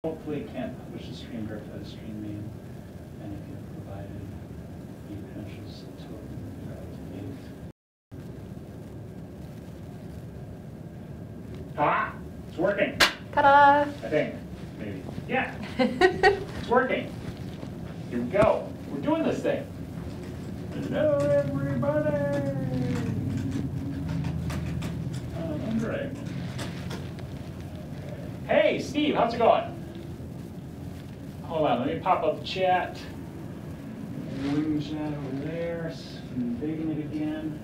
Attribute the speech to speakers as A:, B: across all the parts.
A: Hopefully it can't publish the stream directly to the stream name, and if you have provided the credentials to Ah, it's working.
B: Ta-da!
A: I think, maybe. Yeah, it's working. Here we go. We're doing this thing. Hello, everybody. I'm great. Hey, Steve, how's it going? Hold on, let me pop up the chat. Wing chat over there. Bigging it again.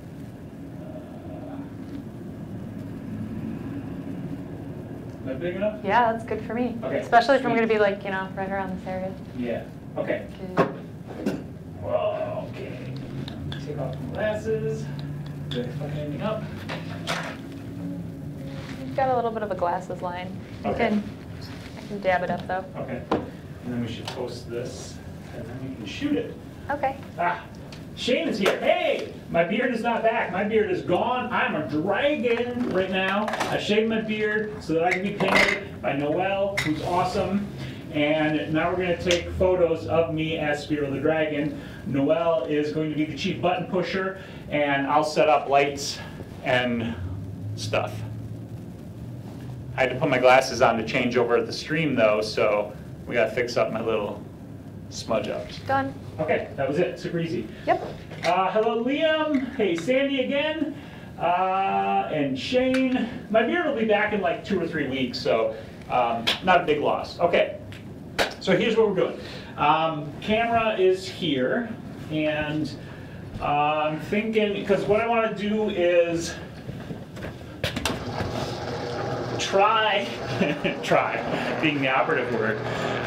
A: Is that big enough?
B: Yeah, that's good for me.
A: Okay.
B: Especially if I'm going to be like, right around this area.
A: Yeah. Okay. Whoa, okay. Take off my glasses. Did I fuck anything up?
B: You've got a little bit of a glasses line.
A: Okay.
B: I can dab it up though.
A: Okay. And then we should post this, and then we can shoot it.
B: Okay.
A: Ah, Shane is here. Hey, my beard is not back. My beard is gone. I'm a dragon right now. I shaved my beard so that I can be painted by Noelle, who's awesome. And now we're going to take photos of me as Spyro the Dragon. Noelle is going to be the chief button pusher, and I'll set up lights and stuff. I had to put my glasses on to change over the stream though, so we got to fix up my little smudge ups.
B: Done.
A: Okay, that was it. Super easy.
B: Yep.
A: Hello, Liam. Hey, Sandy again. And Shane. My beard will be back in like 2 or 3 weeks, so not a big loss. Okay, so here's what we're doing. Camera is here, and I'm thinking, because what I want to do is try being the operative word,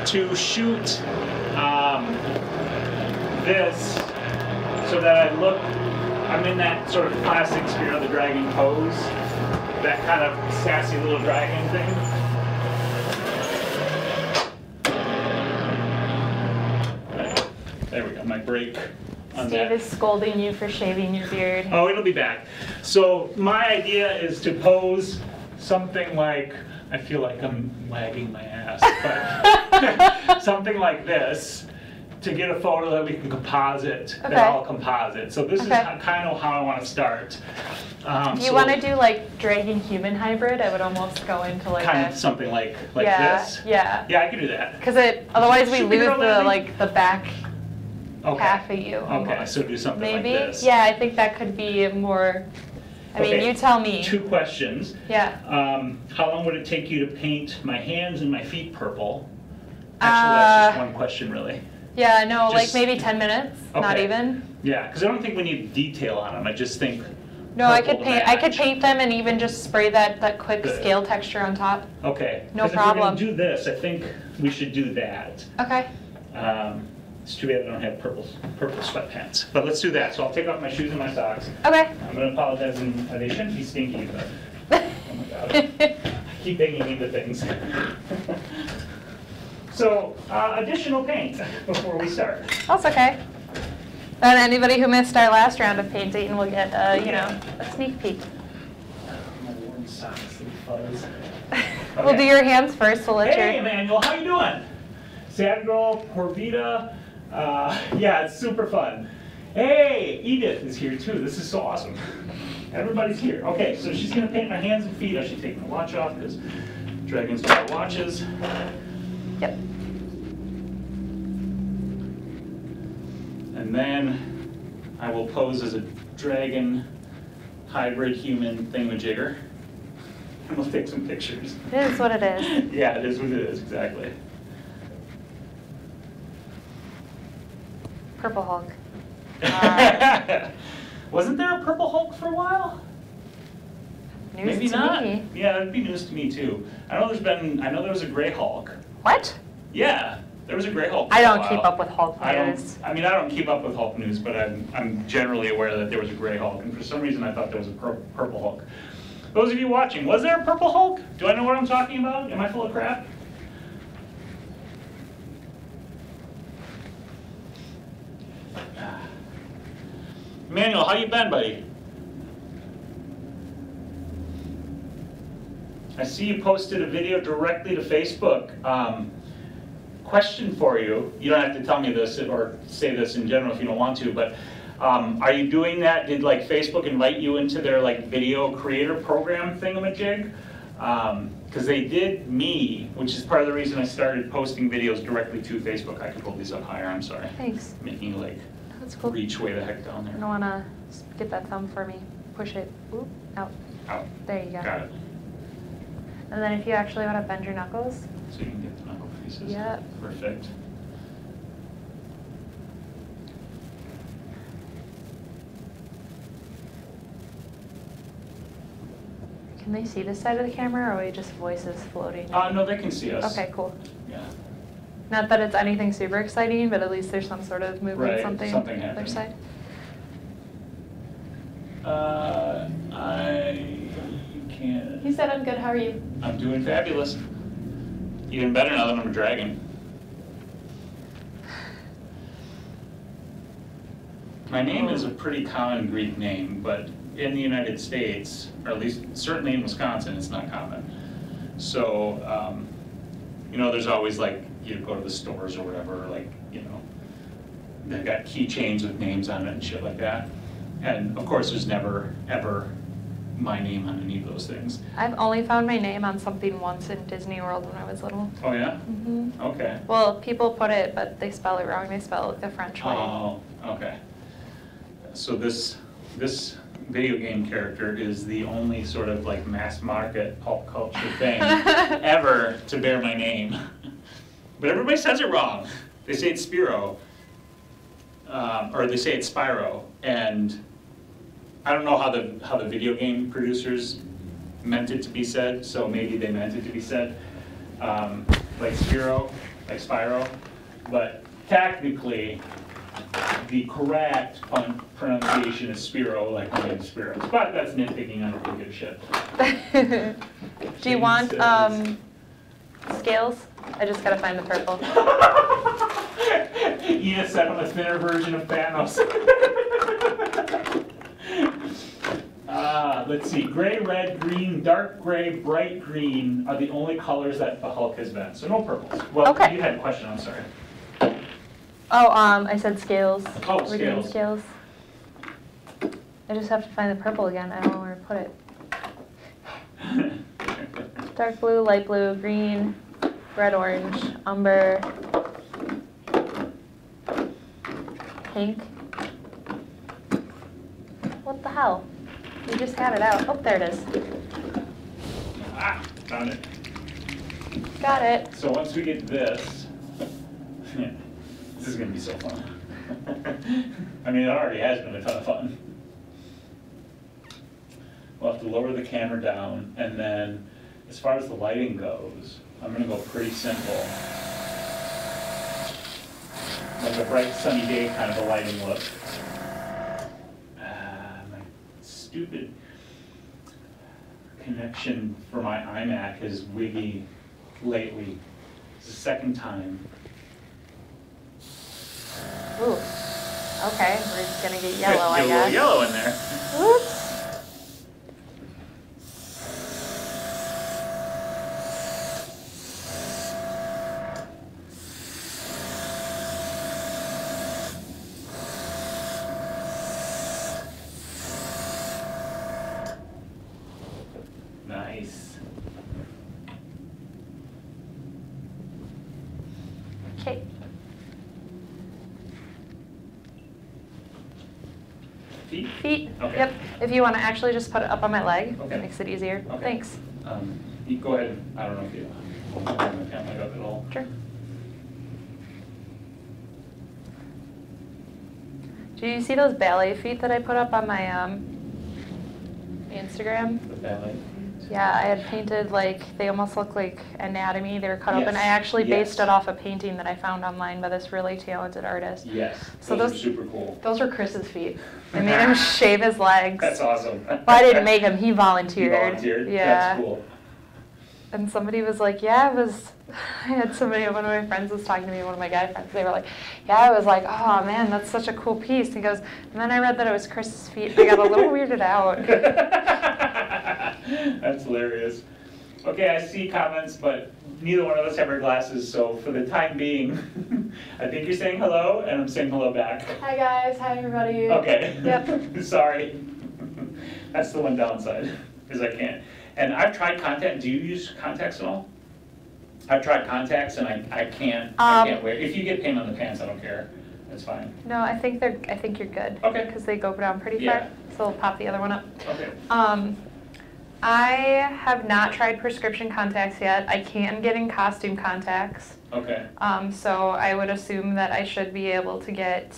A: to shoot this so that I'm in that sort of classic Spyro the Dragon pose, that kind of sassy little dragon thing. There we go, my break on
B: Steve
A: that.
B: is scolding you for shaving your beard.
A: Oh, it'll be back. So my idea is to pose something like, I feel like I'm wagging my ass, but something like this, to get a photo that we can composite,
B: Okay.
A: that I'll composite. So this is kind of how I want to start.
B: If you want to do like dragon human hybrid, I would almost go into like
A: kind of something like
B: yeah,
A: this.
B: Yeah.
A: Yeah, I could do that.
B: Because otherwise we
A: Should we
B: lose
A: go landing?
B: the back
A: Okay.
B: half of you.
A: Okay,
B: Almost.
A: so do something
B: Maybe.
A: like this.
B: Yeah, I think that could be more. I mean,
A: Okay,
B: you tell me.
A: 2 questions.
B: Yeah.
A: How long would it take you to paint my hands and my feet purple? Actually, that's just one question, really.
B: Yeah, no,
A: Just-
B: like maybe 10 minutes, not
A: Okay.
B: even.
A: Yeah, because I don't think we need detail on them. I just think.
B: No, I
A: purple
B: could
A: to
B: paint. I could
A: match.
B: paint them and even just spray that quick
A: Good.
B: scale texture on top.
A: Okay.
B: No
A: 'Cause if we're
B: problem.
A: gonna do this, I think we should do that.
B: Okay.
A: It's too bad I don't have purple sweatpants. But let's do that. So I'll take off my shoes and my socks.
B: Okay.
A: I'm going to apologize, and they shouldn't be stinky, but oh my god. I keep banging into things. So, additional paint before we start.
B: That's okay. And anybody who missed our last round of painting will get, a sneak peek.
A: My worn socks, little fuzz.
B: We'll do your hands first. We'll let
A: Hey,
B: your.
A: Emmanuel, how you doing? Sad girl, Porvita. Yeah, it's super fun. Hey, Edith is here too. This is so awesome. Everybody's here. Okay, so she's gonna paint my hands and feet. I should take my watch off because dragons wear watches.
B: Yep.
A: And then I will pose as a dragon hybrid human thingamajigger. And we'll take some pictures.
B: It is what it is.
A: Yeah, it is what it is, exactly.
B: Purple Hulk.
A: Wasn't there a Purple Hulk for a while?
B: News
A: Maybe
B: to
A: not.
B: me.
A: Yeah, that'd be news to me too. I know there was a Gray Hulk.
B: What?
A: Yeah, there was a Gray Hulk.
B: I
A: for a
B: don't
A: while.
B: keep up with Hulk news.
A: I don't keep up with Hulk news, but I'm generally aware that there was a Gray Hulk, and for some reason I thought there was a Purple Hulk. Those of you watching, was there a Purple Hulk? Do I know what I'm talking about? Am I full of crap? Emmanuel, how you been, buddy? I see you posted a video directly to Facebook. question for you. You don't have to tell me this or say this in general if you don't want to, but are you doing that? Did like Facebook invite you into their like video creator program thingamajig? Because they did me, which is part of the reason I started posting videos directly to Facebook. I can pull these up higher, I'm sorry.
B: Thanks.
A: Making you like
B: That's cool.
A: reach way the heck down there.
B: I don't want to get that thumb for me. Push it. Oop, out.
A: Out.
B: There you go.
A: Got it.
B: And then if you actually want to bend your knuckles.
A: So you can get the knuckle creases.
B: Yeah.
A: Perfect.
B: Can they see this side of the camera, or are we just voices floating?
A: No, they can see us.
B: Okay, cool.
A: Yeah.
B: Not that it's anything super exciting, but at least there's some sort of movement,
A: Right,
B: something
A: something
B: on the other
A: happening.
B: side.
A: I can't.
B: He said I'm good, how are you?
A: I'm doing fabulous. Even better now that I'm a dragon. My name is a pretty common Greek name, but in the United States, or at least certainly in Wisconsin, it's not common. So, you know, there's always like, you go to the stores or whatever, like, you know, they've got keychains with names on it and shit like that. And of course, there's never, ever my name on any of those things.
B: I've only found my name on something once in Disney World when I was little.
A: Oh yeah?
B: Mm-hmm.
A: Okay.
B: Well, people put it, but they spell it wrong. They spell it the French way.
A: Oh, okay. So this video game character is the only sort of like mass market pulp culture thing ever to bear my name. But everybody says it wrong. They say it's Spyro, or they say it's Spyro, and I don't know how the video game producers meant it to be said, so maybe they meant it to be said like Spyro, but technically the correct pronunciation is Spyro, like my name is Spyro. But that's nitpicking, I don't really give a shit.
B: Do you want scales? I just gotta find the purple.
A: Ina said I'm a thinner version of Thanos. Let's see, gray, red, green, dark gray, bright green are the only colors that the Hulk has been. So no purples. Well,
B: okay.
A: You had a question, I'm sorry.
B: Oh, I said scales.
A: Oh,
B: We're doing
A: scales.
B: I just have to find the purple again. I don't know where to put it. Dark blue, light blue, green, red, orange, umber, pink. What the hell? You just had it out. Oh, there it is.
A: Ah, found it.
B: Got it.
A: So once we get this, this is going to be so fun. I mean, it already has been a ton of fun. We'll have to lower the camera down, and then as far as the lighting goes, I'm going to go pretty simple. Like a bright sunny day kind of a lighting look. My stupid connection for my iMac is wiggy lately. It's the second time.
B: Ooh. Okay, we're just gonna get yellow, I
A: Get a
B: guess.
A: little yellow in there.
B: Oops.
A: Nice.
B: Okay. Feet?
A: Okay.
B: Yep. If you want to actually just put it up on my leg,
A: Okay.
B: it makes it easier.
A: Okay.
B: Thanks.
A: You go ahead. I don't know if you hold my camera up at all.
B: Sure. Do you see those ballet feet that I put up on my Instagram?
A: The ballet.
B: Yeah, I had painted like, they almost look like anatomy. They were cut up, and I
A: Yes,
B: actually based
A: yes.
B: it off a painting that I found online by this really talented artist.
A: Yes.
B: So
A: those are
B: those-
A: super cool.
B: Those were Chris's feet. I made him shave his legs.
A: That's awesome.
B: Well, I didn't make him, he
A: You
B: volunteered.
A: volunteered?
B: Yeah.
A: That's cool.
B: And somebody was like, yeah, it was, I had somebody, one of my friends was talking to me, one of my guy friends, they were like, yeah, I was like, oh man, that's such a cool piece. He goes, and then I read that it was Chris's feet, and I got a little weirded out.
A: That's hilarious. Okay, I see comments, but neither one of us have our glasses, so for the time being, I think you're saying hello, and I'm saying hello back.
B: Hi guys, hi everybody.
A: Okay.
B: Yep.
A: Sorry. That's the one downside, is I can't. And I've tried contacts. Do you use contacts at all? I've tried contacts, and I can't wear. If you get pain on the pants, I don't care. That's fine.
B: No, I think you're good.
A: Okay.
B: Because they go down pretty
A: Yeah.
B: far, so we'll pop the other one up.
A: Okay.
B: I have not tried prescription contacts yet. I can get in costume contacts.
A: Okay.
B: So I would assume that I should be able to get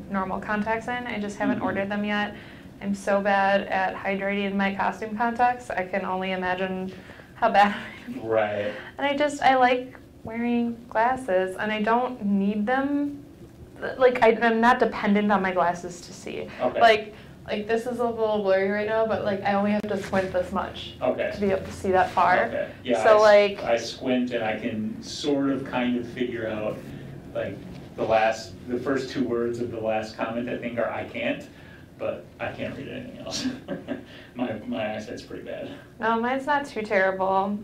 B: normal contacts in. I just haven't ordered them yet. I'm so bad at hydrating my costume contacts. I can only imagine how bad I am.
A: Right.
B: And I like wearing glasses, and I don't need them. Like, I'm not dependent on my glasses to see.
A: Okay.
B: Like this is a little blurry right now, but like I only have to squint this much to be able to see that far.
A: Okay. Yeah.
B: So
A: I squint and I can sort of kind of figure out like the first two words of the last comment I think are I can't, but I can't read anything else. my eyesight's pretty bad.
B: No, mine's not too terrible.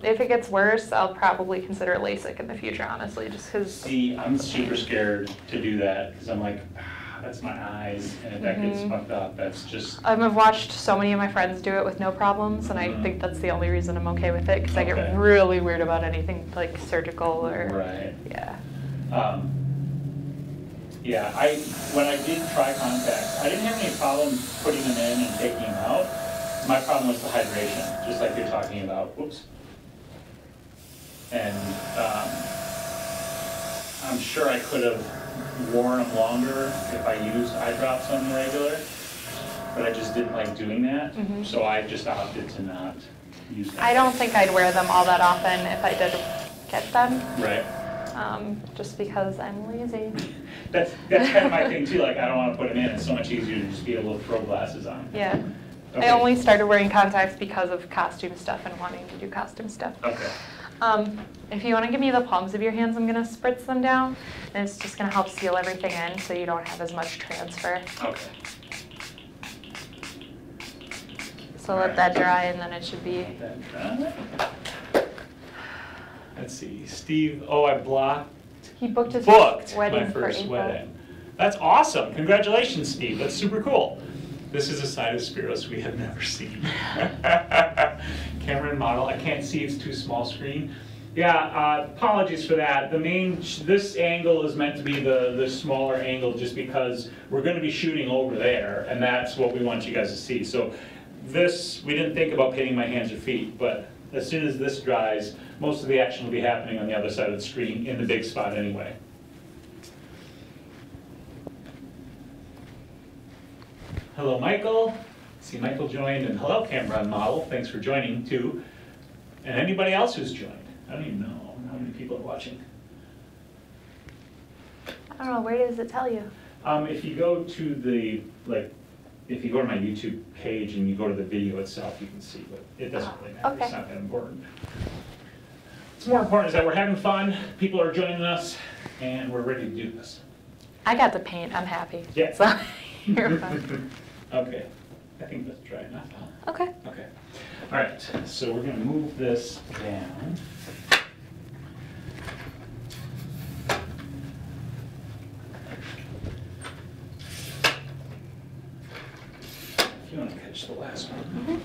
B: If it gets worse, I'll probably consider LASIK in the future, honestly, just because.
A: See, I'm super scared to do that because I'm like, that's my eyes, and if that gets fucked up, that's just.
B: I've watched so many of my friends do it with no problems, and I think that's the only reason I'm okay with it, because I get really weird about anything like surgical or.
A: Right.
B: Yeah.
A: Yeah, when I did try contacts, I didn't have any problem putting them in and taking them out. My problem was the hydration, just like you're talking about. Whoops. And I'm sure I could have worn them longer if I used eye drops on the regular, but I just didn't like doing that, so I just opted to not use them.
B: I don't think I'd wear them all that often if I did get them.
A: Right.
B: Just because I'm lazy.
A: That's kind of my thing too, like I don't want to put them in, it's so much easier to just be able to throw glasses on.
B: Yeah.
A: Okay.
B: I only started wearing contacts because of costume stuff and wanting to do costume stuff.
A: Okay.
B: If you want to give me the palms of your hands, I'm going to spritz them down, and it's just going to help seal everything in so you don't have as much transfer.
A: Okay.
B: So let that dry, and then it should be.
A: Let's see, Steve. Oh, I blocked.
B: He booked his wedding
A: my first
B: for April.
A: wedding. That's awesome. Congratulations, Steve. That's super cool. This is a side of Spiros we have never seen. Camera and model. I can't see, it's too small screen. Yeah, apologies for that. This angle is meant to be the smaller angle just because we're going to be shooting over there, and that's what we want you guys to see. So this, we didn't think about painting my hands or feet, but as soon as this dries, most of the action will be happening on the other side of the screen in the big spot anyway. Hello, Michael. See Michael joined, and hello, camera and model. Thanks for joining too. And anybody else who's joined. I don't even know how many people are watching.
B: I don't know, where does it tell you?
A: If you go to if you go to my YouTube page and you go to the video itself, you can see, but it doesn't really matter.
B: Okay.
A: It's not that important. What's more important is that we're having fun, people are joining us, and we're ready to do this.
B: I got the paint, I'm happy.
A: Yeah.
B: So, you're fine.
A: Okay, I think that's dry enough.
B: Okay.
A: Okay. All right, so we're going to move this down. If you want to catch the last one.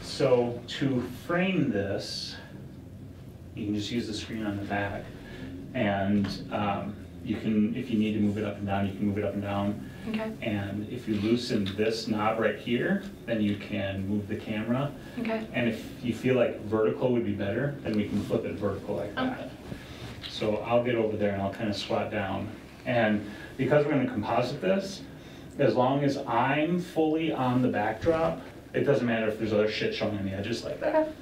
A: So to frame this, you can just use the screen on the back, and you can, if you need to move it up and down, you can move it up and down.
B: Okay.
A: And if you loosen this knob right here, then you can move the camera.
B: Okay.
A: And if you feel like vertical would be better, then we can flip it vertical like that. So I'll get over there and I'll kind of squat down. And because we're going to composite this, as long as I'm fully on the backdrop, it doesn't matter if there's other shit showing on the edges like that.
B: Okay.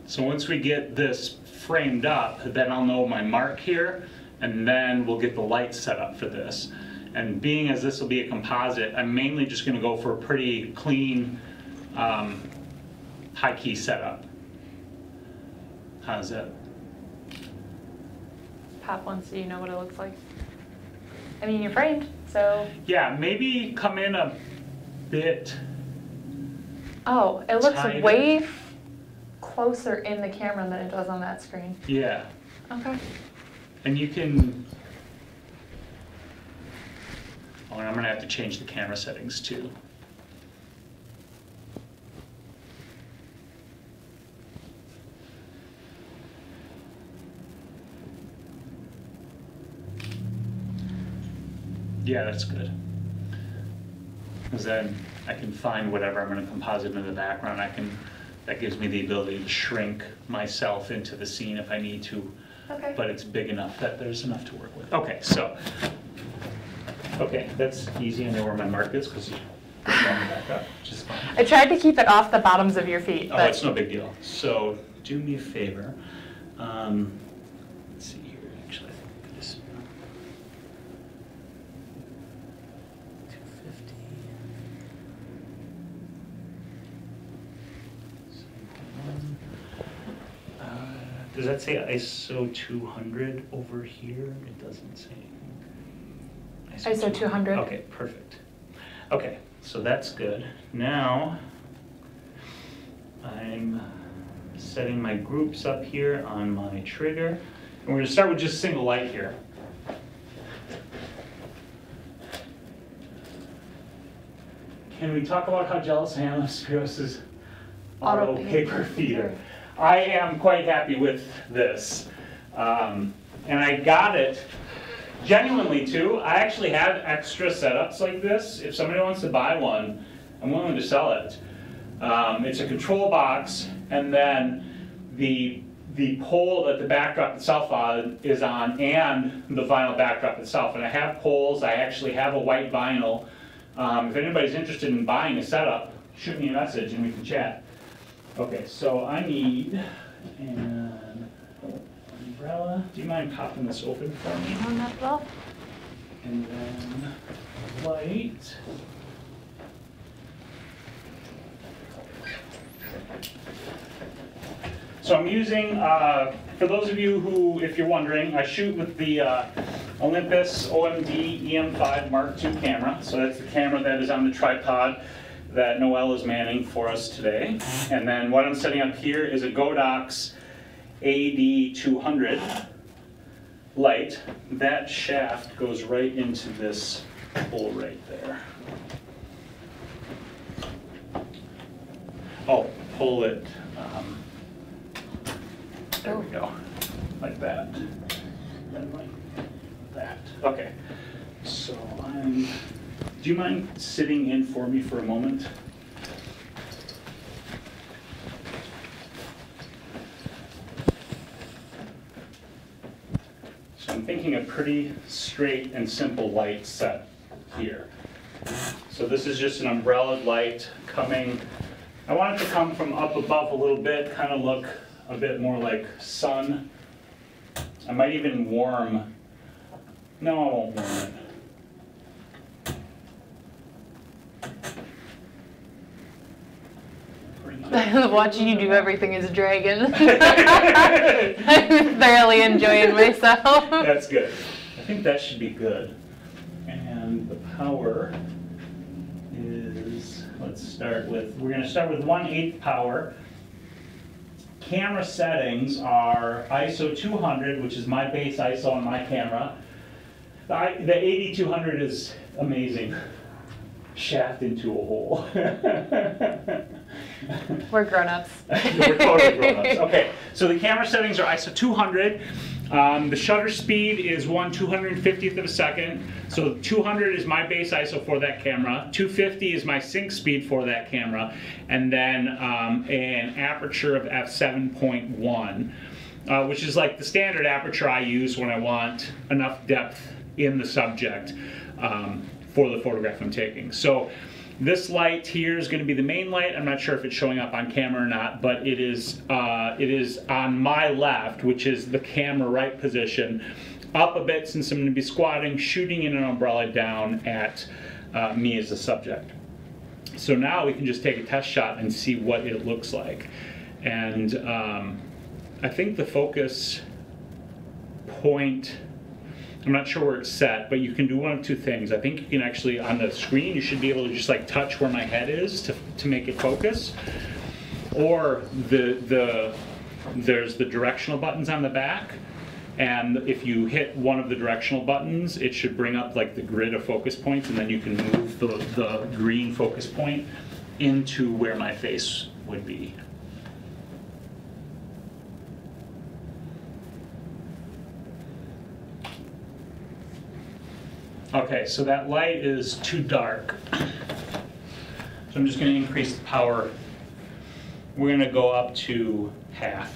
A: So once we get this framed up, then I'll know my mark here, and then we'll get the light set up for this. And being as this will be a composite, I'm mainly just going to go for a pretty clean, high key setup. How's that?
B: Pop one so you know what it looks like. I mean, you're framed, so.
A: Yeah, maybe come in a bit.
B: Oh, it looks
A: tighter.
B: way closer in the camera than it does on that screen.
A: Yeah.
B: Okay.
A: And you can. Oh, and I'm going to have to change the camera settings too. Yeah, that's good. Because then I can find whatever I'm going to composite in the background. That gives me the ability to shrink myself into the scene if I need to.
B: Okay.
A: But it's big enough that there's enough to work with. Okay, so. Okay, that's easy. I know where my mark is because you put it on the back up, which is fine.
B: I tried to keep it off the bottoms of your feet.
A: Oh,
B: but
A: it's no big deal. So do me a favor. Let's see here. Actually, I think this 250. Does that say ISO 200 over here? It doesn't say.
B: ISO 200.
A: Okay, perfect. Okay, so that's good. Now, I'm setting my groups up here on my trigger. And we're going to start with just single light here. Can we talk about how jealous I am of Spyro's auto paper feeder? I am quite happy with this. And I got it genuinely too. I actually have extra setups like this. If somebody wants to buy one, I'm willing to sell it. It's a control box, and then the pole that the backdrop itself is on, and the vinyl backdrop itself. And I have poles. I actually have a white vinyl. If anybody's interested in buying a setup, shoot me a message and we can chat. Okay, so I need an umbrella. Do you mind popping this open for me?
B: On that well.
A: And then light. So I'm using, for those of you who, if you're wondering, I shoot with the Olympus OMD EM5 Mark II camera. So that's the camera that is on the tripod that Noelle is manning for us today. And then what I'm setting up here is a Godox AD200 light. That shaft goes right into this hole right there. Oh, pull it. There we go, like that, then like that. Okay, so do you mind sitting in for me for a moment? So I'm thinking a pretty straight and simple light set here. So this is just an umbrella light coming, I want it to come from up above a little bit, kind of look a bit more like sun. I might even warm. No, I won't warm it.
B: Watching you do everything as a dragon. I'm thoroughly enjoying myself.
A: That's good. I think that should be good. And the power is, we're going to start with 1/8 power. Camera settings are ISO 200, which is my base ISO on my camera. The AD200 is amazing. Shaft into a hole.
B: We're grown-ups.
A: We're totally grown-ups. Okay, so the camera settings are ISO 200. The shutter speed is 1/250th of a second. So 200 is my base ISO for that camera. 250 is my sync speed for that camera. And then an aperture of f7.1, which is like the standard aperture I use when I want enough depth in the subject for the photograph I'm taking. So This light here is going to be the main light. I'm not sure if it's showing up on camera or not, but it is on my left, which is the camera right position, up a bit since I'm going to be squatting, shooting in an umbrella down at me as the subject. So now we can just take a test shot and see what it looks like. And I think the focus point, I'm not sure where it's set, but you can do one of two things. I think you can actually, on the screen, you should be able to just like touch where my head is to make it focus. Or there's the directional buttons on the back. And if you hit one of the directional buttons, it should bring up like the grid of focus points, and then you can move the green focus point into where my face would be. Okay, so that light is too dark. So I'm just going to increase the power. We're going to go up to half.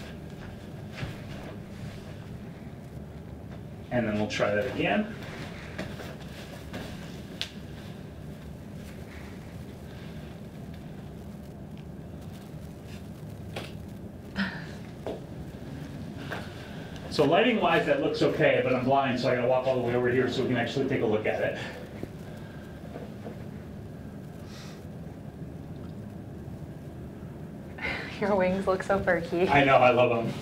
A: And then we'll try that again. So lighting wise, that looks okay, but I'm blind, so I gotta walk all the way over here so we can actually take a look at it.
B: Your wings look so perky.
A: I know, I love them.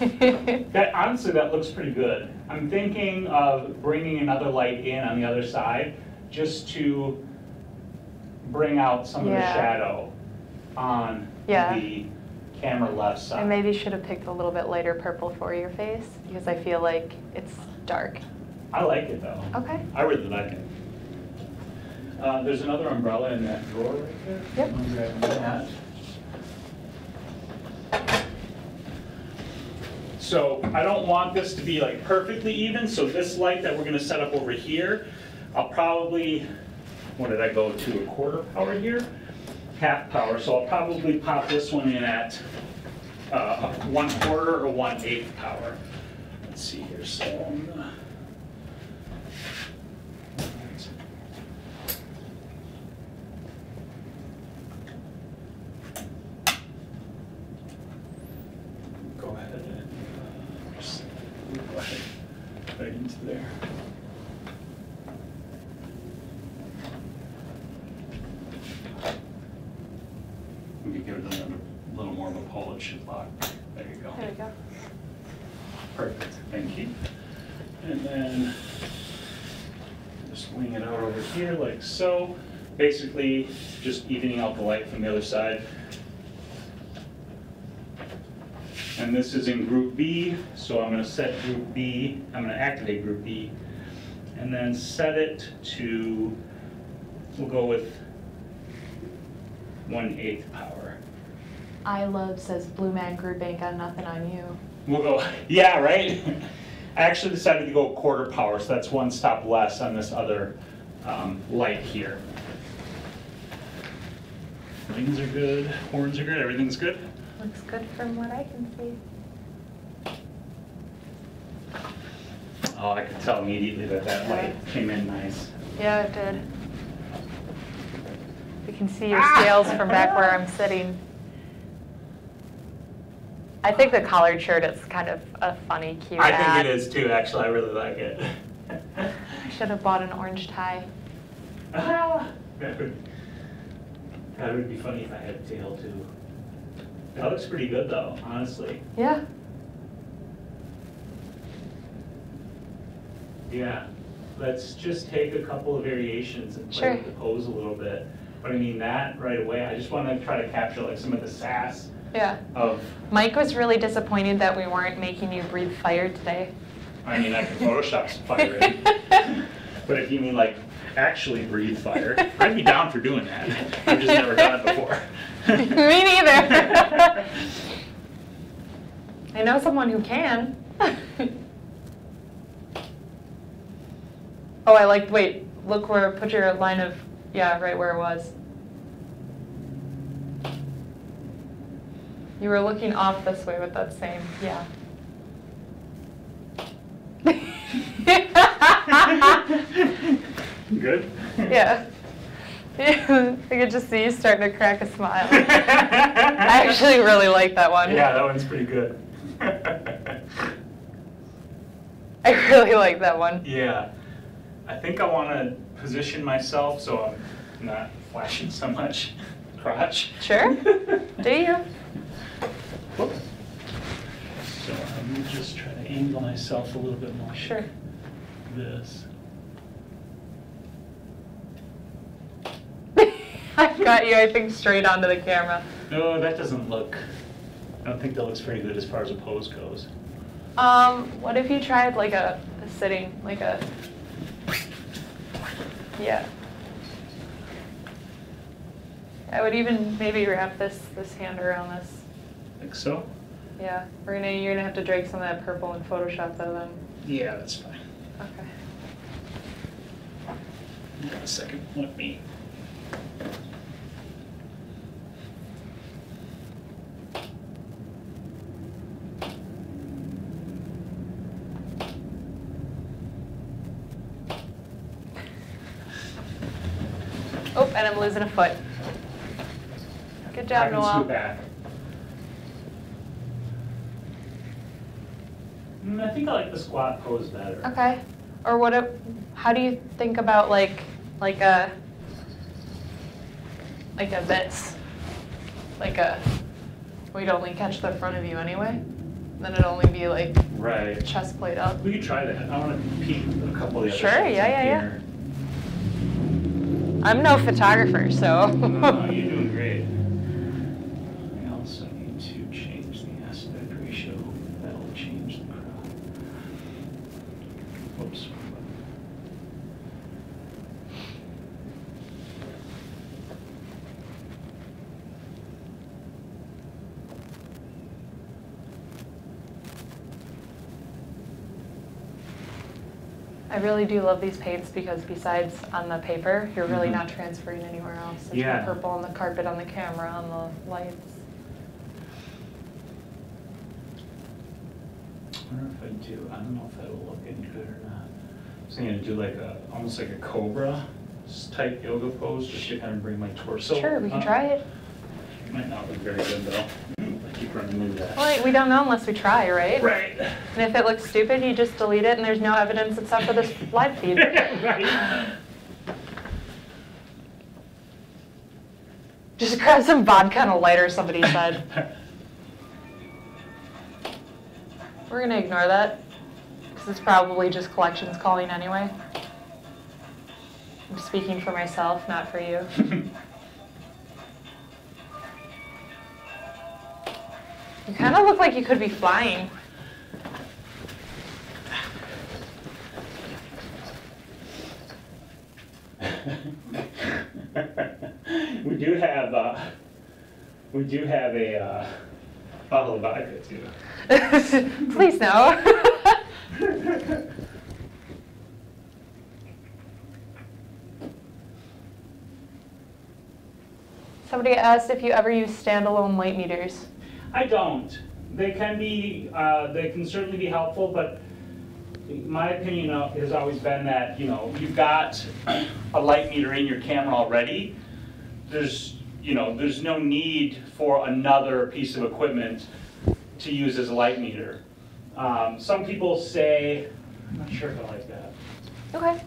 A: Honestly, that looks pretty good. I'm thinking of bringing another light in on the other side just to bring out some of the shadow on the camera left side.
B: I maybe should have picked a little bit lighter purple for your face because I feel like it's dark.
A: I like it though.
B: Okay.
A: I really like it. There's another umbrella in that drawer right there.
B: Yep.
A: I'm grabbing that. So I don't want this to be like perfectly even, so this light that we're going to set up over here, I'll probably, what did I go to, 1/4 power here? Half power, so I'll probably pop this one in at 1/4 or 1/8 power. Let's see here, so I'm gonna, go ahead and just go ahead right into there. We could give it a little more of a pull, it should lock. There you go.
B: There we go.
A: Perfect, thank you. And then just wing it out over here like so. Basically, just evening out the light from the other side. And this is in group B, so I'm going to set group B, I'm going to activate group B, and then set it to, we'll go with 1/8 power.
B: I love says Blue Man Group ain't got nothing on you.
A: We'll go, yeah, right? I actually decided to go 1/4 power, so that's one stop less on this other light here. Wings are good, horns are good, everything's good?
B: Looks good from what I can see.
A: Oh, I could tell immediately that light came in nice.
B: Yeah, it did. You can see your scales from back where I'm sitting. I think the collared shirt is kind of a funny, cute
A: I
B: ad.
A: think it is too, actually. I really like it.
B: I should have bought an orange tie.
A: That would be funny if I had a tail too. That looks pretty good though, honestly.
B: Yeah.
A: Yeah. Let's just take a couple of variations and play with the pose a little bit. But I mean that right away, I just want to try to capture like some of the sass.
B: Yeah. Mike was really disappointed that we weren't making you breathe fire today.
A: I mean, I can Photoshop some fire in. But if you mean like actually breathe fire, I'd be down for doing that. I've just never done it before.
B: Me neither. I know someone who can. Oh, I like, wait, look where, put your line of, yeah, right where it was. You were looking off this way with that same, yeah.
A: Good?
B: Yeah. I could just see you starting to crack a smile. I actually really like that one.
A: Yeah, that one's pretty good.
B: I really like that one.
A: Yeah. I think I want to position myself so I'm not flashing so much crotch.
B: Sure. Do you?
A: Whoops. So I'm going to just try to angle myself a little bit more.
B: Sure.
A: This.
B: I've got you, I think, straight onto the camera.
A: No, that doesn't look, I don't think that looks very good as far as a pose goes.
B: What if you tried like a sitting, like a, yeah. I would even maybe wrap this hand around this.
A: Like so?
B: Yeah, you're gonna have to drag some of that purple and Photoshop though then.
A: Yeah, that's fine.
B: Okay.
A: Hold on a second, let me.
B: Oh, and I'm losing a foot. Good job, Noelle.
A: Back. I think I like the squat pose better.
B: Okay. Or how do you think about like a this? We'd only catch the front of you anyway. Then it'd only be like
A: right.
B: Chest plate up.
A: We could try that. I want to peek a couple of the other
B: Sure,
A: shots
B: yeah. I'm no photographer, so.
A: No, you're doing great. I also need to change the aspect ratio. That'll change the crop. Whoops.
B: I really do love these paints because besides on the paper, you're really not transferring anywhere else. There's
A: Yeah.
B: the purple on the carpet, on the camera, on the lights.
A: I wonder if I do. I don't know if that'll look any good or not. I was thinking to do like almost like a cobra type yoga pose, just to kind of bring my torso.
B: Sure, we can
A: up.
B: try it.
A: Might not look very good though. I keep running into that.
B: Well, we don't know unless we try, right?
A: Right.
B: And if it looks stupid, you just delete it and there's no evidence except for this live feed.
A: Right.
B: Just grab some vodka and a lighter, somebody said. We're going to ignore that because it's probably just collections calling anyway. I'm speaking for myself, not for you. You kind of look like you could be flying.
A: We do have a bottle of vodka too.
B: Please no. Somebody asked if you ever use standalone light meters.
A: I don't. They can be, they can certainly be helpful, but my opinion has always been that, you know, you've got a light meter in your camera already. There's no need for another piece of equipment to use as a light meter. Some people say, I'm not sure if I like that.
B: Okay.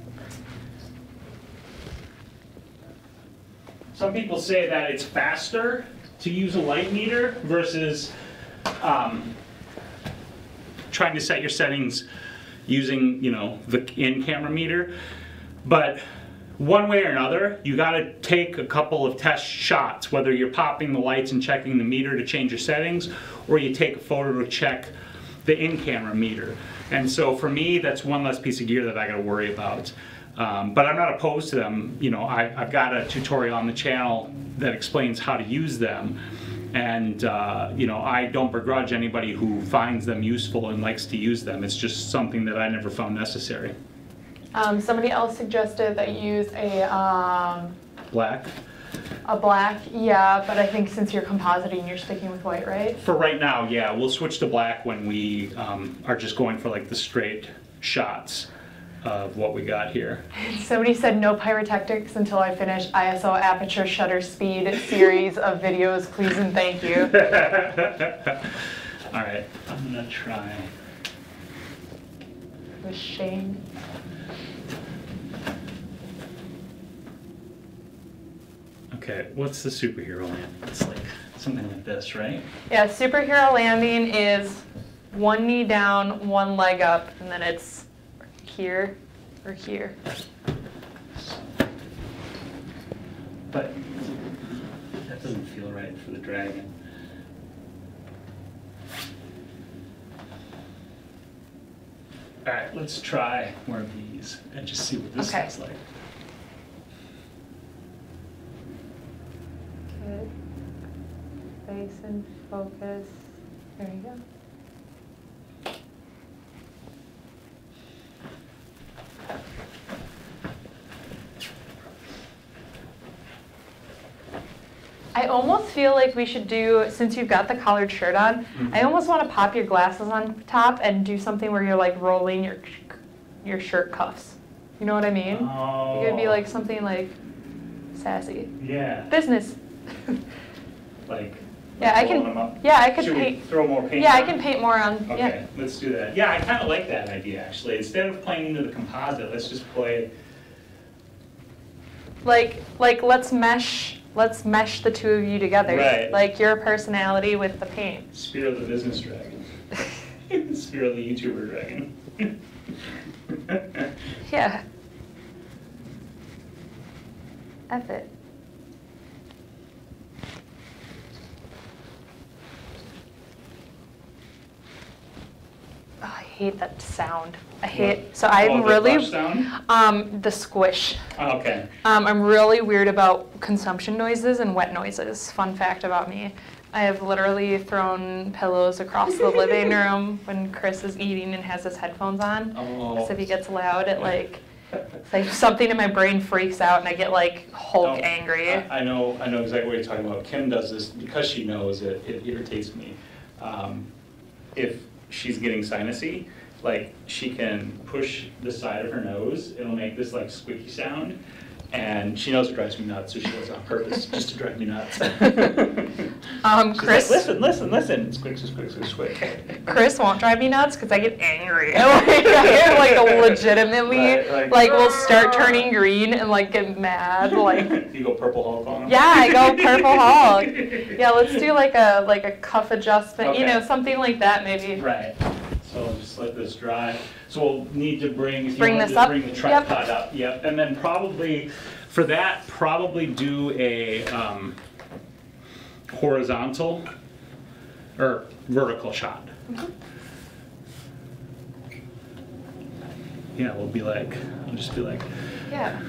A: Some people say that it's faster to use a light meter versus trying to set your settings using, you know, the in-camera meter. But one way or another, you got to take a couple of test shots, whether you're popping the lights and checking the meter to change your settings, or you take a photo to check the in-camera meter. And so for me, that's one less piece of gear that I got to worry about. But I'm not opposed to them. You know, I've got a tutorial on the channel that explains how to use them. And, you know, I don't begrudge anybody who finds them useful and likes to use them. It's just something that I never found necessary.
B: Somebody else suggested that you use a
A: Black?
B: A black, yeah, but I think since you're compositing, you're sticking with white, right?
A: For right now, yeah. We'll switch to black when we are just going for like the straight shots. of what we got here.
B: Somebody said no pyrotechnics until I finish ISO aperture shutter speed series of videos, please and thank you.
A: All right, I'm gonna try.
B: With Shane.
A: Okay, what's the superhero land? It's like something like this, right?
B: Yeah, superhero landing is one knee down, one leg up, and then it's here or here.
A: But that doesn't feel right for the dragon. All right, let's try one of these and just see what this
B: Okay.
A: looks like.
B: Good. Face and focus. There you go. I almost feel like we should do, since you've got the collared shirt on, I almost want to pop your glasses on top and do something where you're like rolling your shirt cuffs. You know what I mean?
A: Oh.
B: It could be like something like sassy.
A: Yeah.
B: Business.
A: Like.
B: Yeah, I
A: rolling
B: can.
A: them up.
B: Yeah, I can
A: Should
B: paint.
A: we throw more paint?
B: Yeah, I
A: on?
B: can paint more on.
A: Okay,
B: Yeah.
A: let's do that. Yeah, I kind of like that idea actually. Instead of playing into the composite, let's just play.
B: Like let's mesh the two of you together.
A: Right.
B: Like your personality with the paint.
A: Spyro the business dragon. Spyro the YouTuber dragon.
B: Yeah. F it. Oh, I hate that sound. I hate. So I'm
A: the
B: really
A: flush sound?
B: the squish.
A: Oh, okay.
B: I'm really weird about consumption noises and wet noises. Fun fact about me. I have literally thrown pillows across the living room when Chris is eating and has his headphones on.
A: Oh.
B: So if he gets loud, it it's like something in my brain freaks out and I get like Hulk angry.
A: I know exactly what you're talking about. Kim does this because she knows it irritates me. If she's getting sinusy, like she can push the side of her nose, it'll make this like squeaky sound, and she knows it drives me nuts, so she does it on purpose just to drive me nuts.
B: Chris,
A: like, listen, squeak, squeak, squeak, squeak.
B: Chris won't drive me nuts because I get angry. I legitimately
A: Right,
B: will start turning green and like get mad. Like
A: you go Purple Hulk on him.
B: yeah, I go Purple Hulk. Yeah, let's do like a cuff adjustment.
A: Okay.
B: You know, something like that maybe.
A: Right. So I'll just let this dry. So we'll need to bring
B: This
A: the
B: up?
A: tripod up. Yep. And then probably for that, do a horizontal or vertical shot.
B: Mm-hmm.
A: Yeah, I'll just be like.
B: Yeah.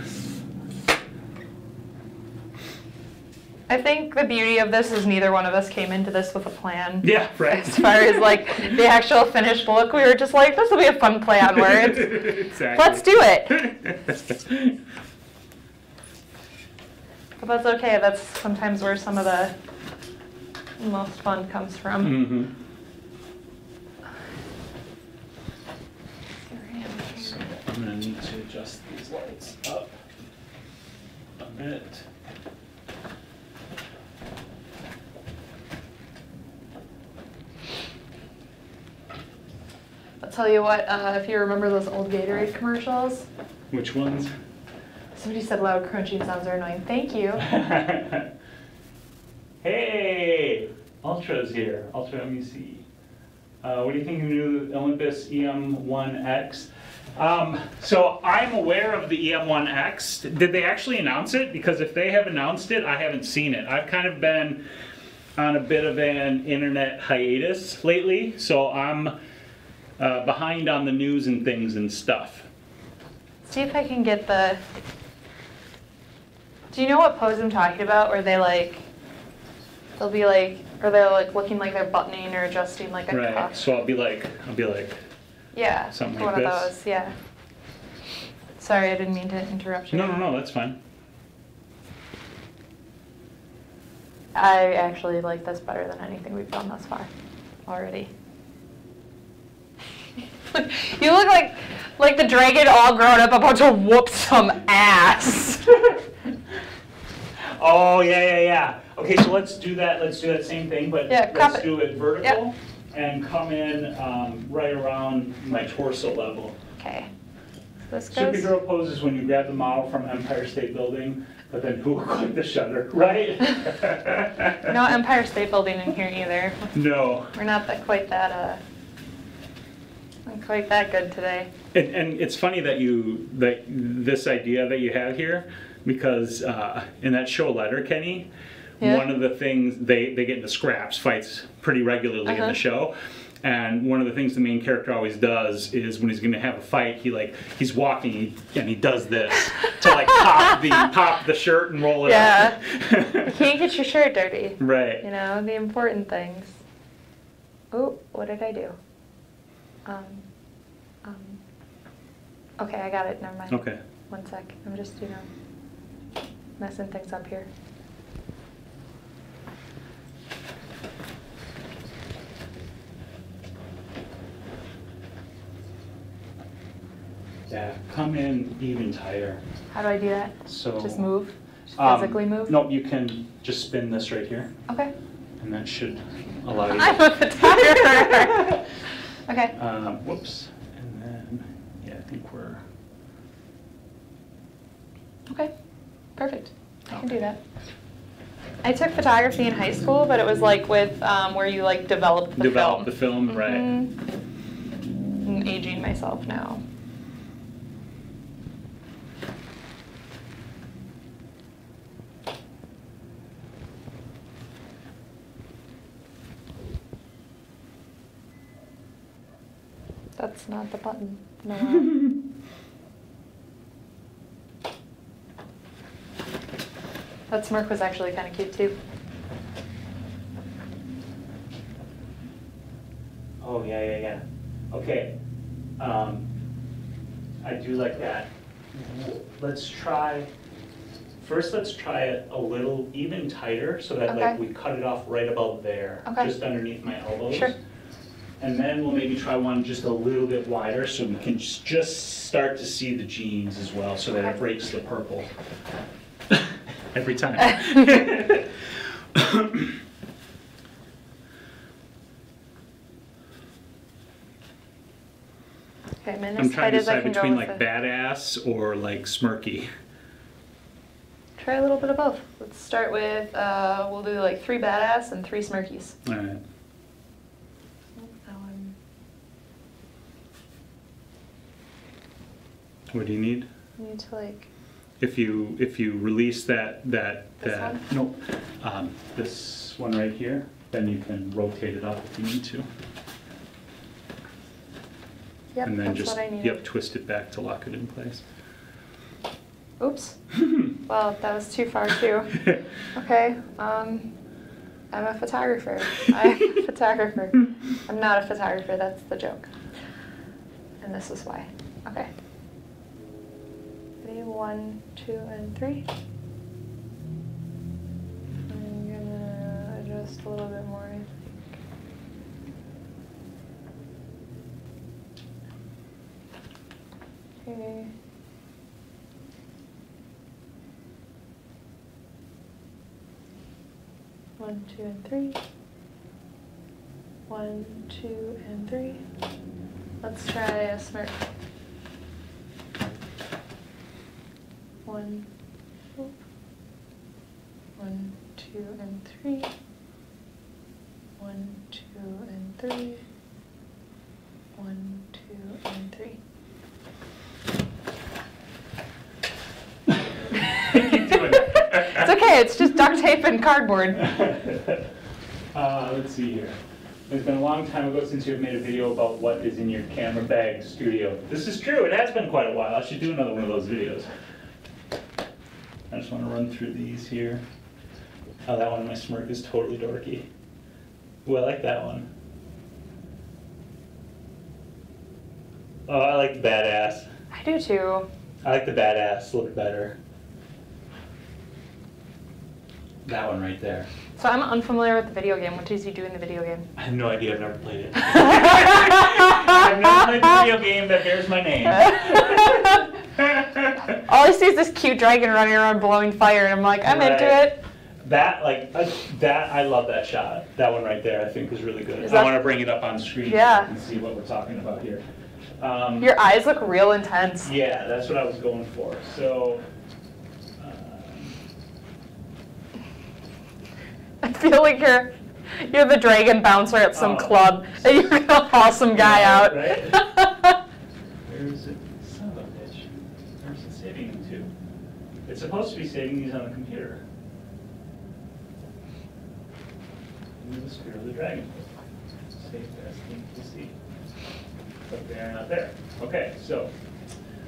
B: I think the beauty of this is neither one of us came into this with a plan.
A: Yeah, right.
B: As far as like the actual finished look, we were just like, this will be a fun play on words.
A: Exactly.
B: Let's do it. But that's okay. That's sometimes where some of the most fun comes from.
A: Mm-hmm.
B: Here.
A: So I'm going to need to adjust these lights up a bit.
B: I'll tell you what, if you remember those old Gatorade commercials,
A: Which ones?
B: somebody said loud crunching sounds are annoying. Thank you.
A: Hey, Ultra's here. Ultra, let me see. What do you think of the new Olympus EM1X? So I'm aware of the EM1X. Did they actually announce it? Because if they have announced it, I haven't seen it. I've kind of been on a bit of an internet hiatus lately, so I'm behind on the news and things and stuff.
B: See if I can get the... Do you know what pose I'm talking about? Where they'll be like, or they're like looking like they're buttoning or adjusting like a
A: Right,
B: cuff.
A: so I'll be like,
B: Yeah,
A: something
B: one
A: like
B: of
A: this.
B: those, yeah. Sorry, I didn't mean to interrupt you.
A: no, that's fine.
B: I actually like this better than anything we've done thus far already. You look like Like the dragon all grown up about to whoop some ass.
A: Oh, yeah. Okay, so let's do that. Let's do that same thing, but
B: Yeah,
A: let's do it vertical
B: Yep.
A: and come in right around my torso level.
B: Okay. This goes.
A: Superhero pose is when you grab the model from Empire State Building, but then who click the shutter, right?
B: No Empire State Building in here either.
A: No.
B: We're not quite that good today.
A: And it's funny that this idea that you have here, because in that show Letterkenny, one of the things they get into fights pretty regularly in the show. And one of the things the main character always does is when he's going to have a fight, he's walking and he does this to like pop the shirt and roll it up.
B: You can't get your shirt dirty.
A: Right.
B: You know, the important things. Oh, what did I do? Okay, I got it. Never mind.
A: Okay.
B: One sec. I'm just, messing things up here.
A: Yeah, come in even tighter.
B: How do I do that?
A: So
B: Just move? Just physically move?
A: No, you can just spin this right here.
B: Okay.
A: And that should allow you.
B: I'm a photographer. Okay.
A: Whoops. And then, I think we're.
B: Okay. Perfect. I can do that. I took photography in high school, but it was like with where you like develop the film.
A: Right.
B: I'm aging myself now. That's not the button. No. That smirk was actually kind of cute too.
A: Oh, yeah. Okay. I do like that. Let's try it a little even tighter so that like we cut it off right about there, just underneath my elbows.
B: Sure.
A: And then we'll maybe try one just a little bit wider so we can just start to see the jeans as well so that it breaks the purple. Every time.
B: Okay,
A: I'm trying to decide between like badass or like smirky.
B: Try a little bit of both. Let's start with, we'll do like 3 badass and 3 smirkies.
A: All right.
B: That one.
A: What do you need?
B: I need to like.
A: If you release that
B: one?
A: no, this one right here, then you can rotate it up if you need to.
B: Yep,
A: and then
B: that's
A: just
B: what I needed.
A: twist it back to lock it in place.
B: Oops. Well, that was too far too. Okay. I'm a photographer. I'm a photographer. I'm not a photographer. That's the joke. And this is why. Okay. Ready? 1, 2, and 3. I'm gonna adjust a little bit more, I think. Okay. One, 2, and 3. 1, 2, and 3. Let's try a smirk. 1, 1, 2, and 3. 1, 2, and 3. 1, 2, and 3.
A: Keep doing it.
B: It's okay, it's just duct tape and cardboard.
A: Let's see here. It's been a long time ago since you've made a video about what is in your camera bag studio. This is true, it has been quite a while. I should do another one of those videos. I just want to run through these here. Oh, that one, my smirk is totally dorky. Ooh, I like that one. Oh, I like the badass.
B: I do too.
A: I like the badass look better. That one right there.
B: So I'm unfamiliar with the video game. What does he do in the video game?
A: I have no idea. I've never played it. I've never played the video game that bears my name.
B: All I see is this cute dragon running around blowing fire, and I'm like, I'm into it.
A: That, I love that shot. That one right there, I think, is really good.
B: I
A: want to bring it up on screen so you can see what we're talking about here.
B: Your eyes look real intense.
A: Yeah, that's what I was going for. So,
B: I feel like you're the dragon bouncer at some club, and you're gonna haul some guy out.
A: Right? Where's it? Son of a bitch. Where's it saving them to? It's supposed to be saving these on the computer. The Spyro the Dragon. Save as PC. Up there, not there. Okay, so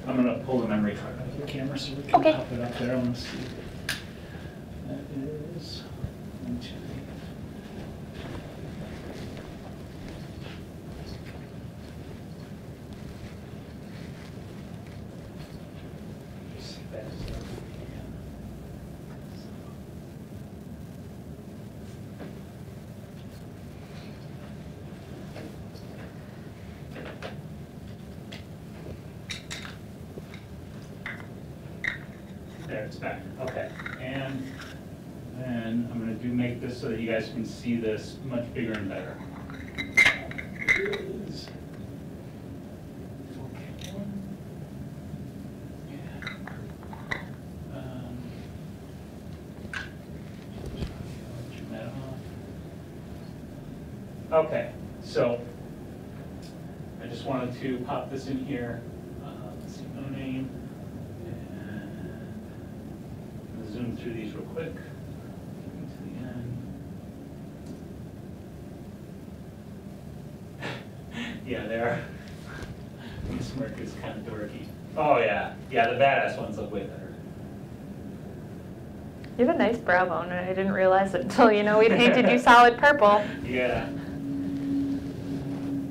A: I'm gonna pull the memory card out of the camera so we can pop it up there. I want to see. That is 1, 2, 3. There, it's back. Okay, and then I'm going to make this so that you guys can see this much bigger and better. Okay, so I just wanted to pop this in here. Let's see, no name. Zoom through these real quick. To the end. Yeah, they are. The smirk is kind of dorky. Oh yeah, yeah. The badass ones look way better.
B: You have a nice brow bone, and I didn't realize it until we painted you solid purple.
A: Yeah.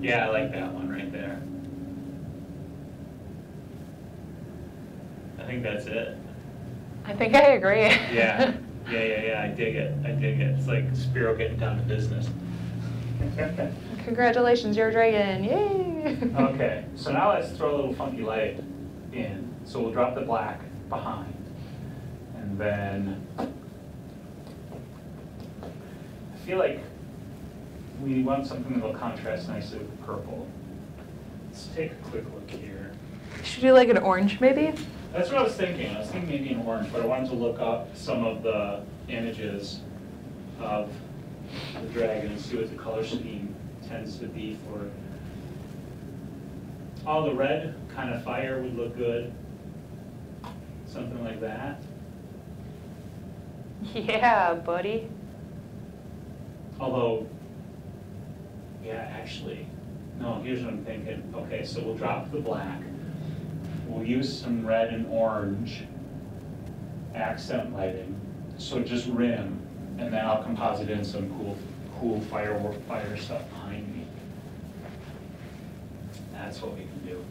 A: Yeah, I like that one right there. I think that's it.
B: I think I agree.
A: Yeah, I dig it. It's like Spyro getting down to business.
B: Congratulations, you're a dragon. Yay!
A: Okay, so now let's throw a little funky light in. So we'll drop the black behind. And then I feel like we want something that will contrast nicely with purple. Let's take a quick look here.
B: Should we do like an orange maybe?
A: That's what I was thinking. I was thinking maybe an orange, but I wanted to look up some of the images of the dragon and see what the color scheme tends to be for it. Oh, the red kind of fire would look good. Something like that.
B: Yeah, buddy.
A: Although, yeah, actually, no, here's what I'm thinking. Okay, so we'll drop the black. We'll use some red and orange accent lighting, so just rim, and then I'll composite in some cool fire stuff behind me. That's what we can do.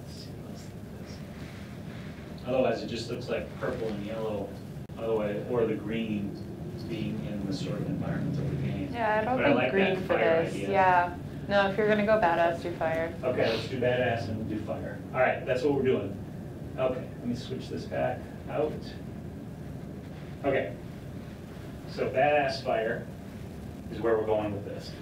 A: Let's see what else like this. Otherwise, it just looks like purple and yellow. Otherwise, or the green being in the sort of environment of the game.
B: Yeah, I don't think green for this.
A: Idea.
B: Yeah. No, if you're gonna go badass, do fire.
A: Okay, let's do badass and we'll do fire. All right, that's what we're doing. Okay, let me switch this back out. Okay, so badass fire is where we're going with this.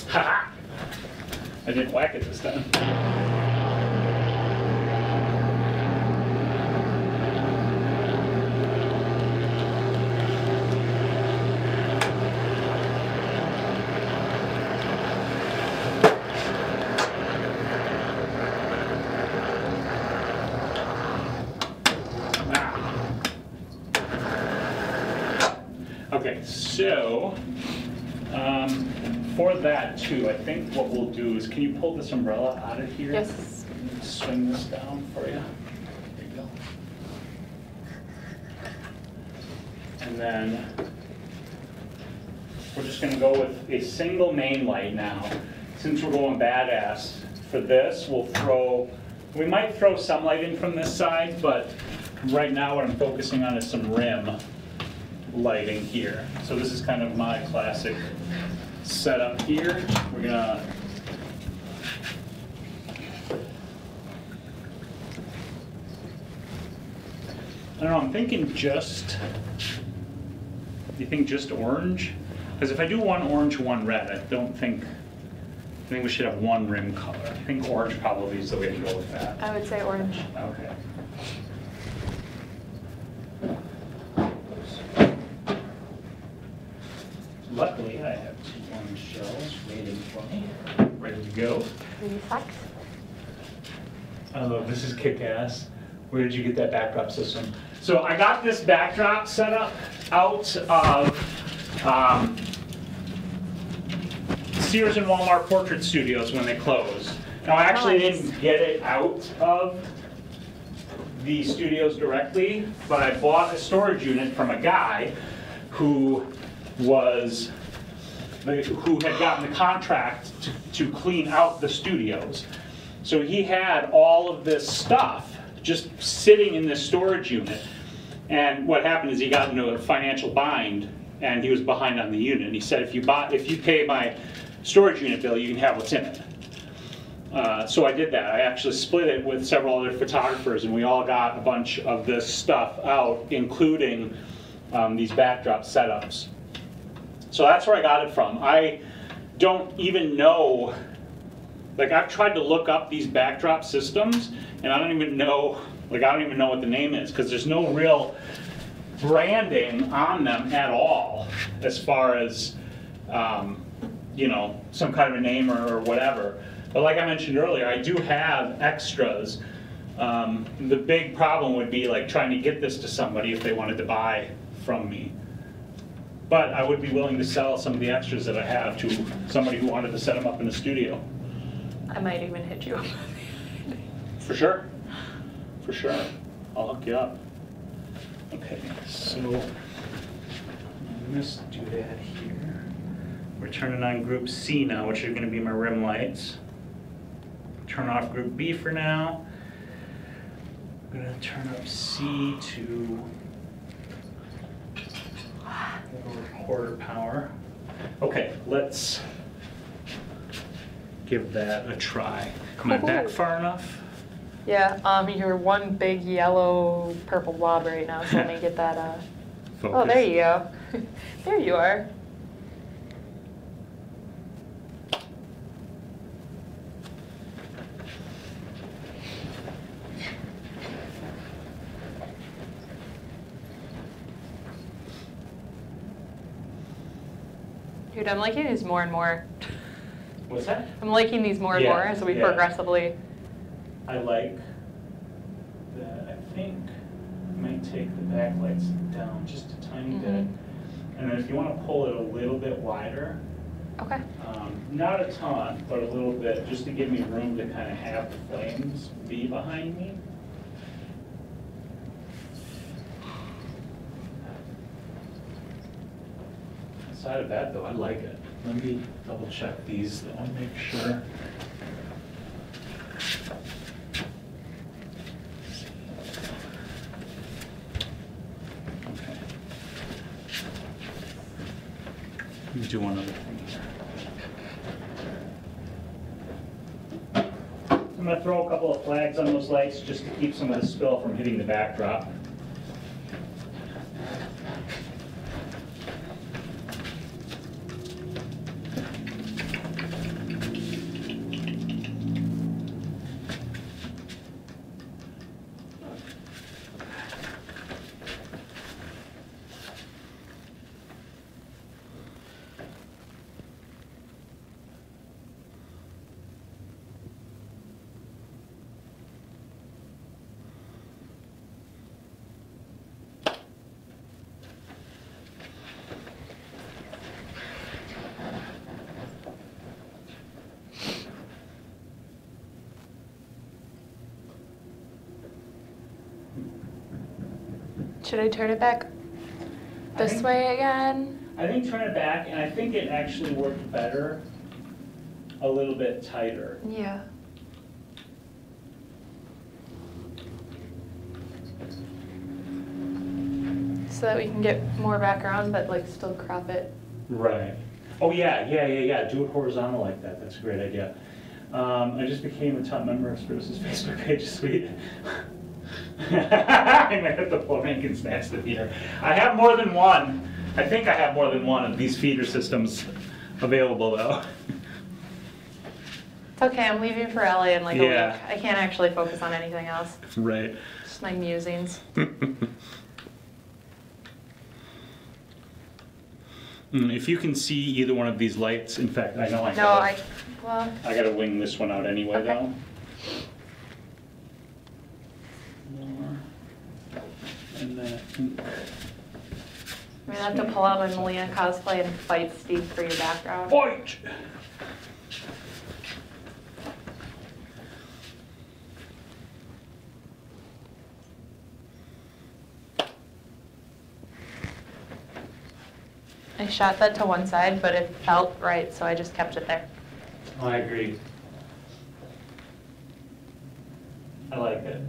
A: Ha! I didn't whack it this time. Okay, so for that too, I think what we'll do is, can you pull this umbrella out of here?
B: Yes.
A: Swing this down for you. There you go. And then we're just going to go with a single main light now. Since we're going badass, for this we'll throw We might throw some light in from this side, but right now what I'm focusing on is some rim lighting here. So this is kind of my classic setup here. We're gonna I don't know, I'm thinking just, do you think just orange? Because if I do one orange, one red, I think we should have one rim color. I think orange probably is the way to go with that.
B: I would say orange.
A: Okay. Luckily, I have 2 orange shells waiting for me, ready to go.
B: Pretty sucks.
A: Oh, this is kick-ass. Where did you get that backdrop system? So I got this backdrop set up out of Sears and Walmart Portrait Studios when they closed. Now I actually didn't get it out of the studios directly, but I bought a storage unit from a guy who had gotten the contract to clean out the studios. So he had all of this stuff just sitting in this storage unit. And what happened is he got into a financial bind and he was behind on the unit. And he said, if you pay my storage unit bill, you can have what's in it. So I did that. I actually split it with several other photographers and we all got a bunch of this stuff out, including these backdrop setups. So that's where I got it from. I don't even know, like I've tried to look up these backdrop systems and I don't even know what the name is because there's no real branding on them at all as far as, you know, some kind of a name or whatever. But like I mentioned earlier, I do have extras. The big problem would be like trying to get this to somebody if they wanted to buy from me. But I would be willing to sell some of the extras that I have to somebody who wanted to set them up in the studio.
B: I might even hit you up.
A: For sure. For sure. I'll hook you up. Okay, so let's do that here. We're turning on group C now, which are going to be my rim lights. Turn off group B for now. I'm going to turn up C to quarter power. Okay, let's give that a try. Am I back far enough?
B: Yeah, you're one big yellow purple blob right now, so let me get that,
A: Focus.
B: Oh, there you go. There you are. Dude, I'm liking these more and more.
A: What's that?
B: I'm liking these more and more as we progressively.
A: I like that. I think I might take the backlights down just a tiny bit. And then if you want to pull it a little bit wider,
B: Okay.
A: Not a ton, but a little bit, just to give me room to kind of have the flames be behind me. Aside of that though, I like it. Let me double check these though, make sure. Okay. Let me do one other thing here. I'm going to throw a couple of flags on those lights just to keep some of the spill from hitting the backdrop.
B: Should I turn it back this way again?
A: I think turn it back, and I think it actually worked better a little bit tighter.
B: Yeah. so that we can get more background, but like still crop it.
A: Right. Oh yeah. Do it horizontal like that. That's a great idea. I just became a top member of Spyro's Facebook page. Sweet. I might have to pull rank and snatch the feeder. I have more than one. I think I have more than one of these feeder systems available though.
B: It's okay, I'm leaving for LA in like a
A: Yeah.
B: week. I can't actually focus on anything else.
A: Right.
B: Just my musings.
A: If you can see either one of these lights, in fact, I know I
B: No,
A: gotta,
B: well,
A: I gotta wing this one out anyway
B: Okay.
A: though. More. And then
B: I'm gonna have to pull out my Melina cosplay and fight Steve for your background.
A: fight!
B: I shot that to one side, but it felt right, so I just kept it there.
A: Oh, I agree. I like it.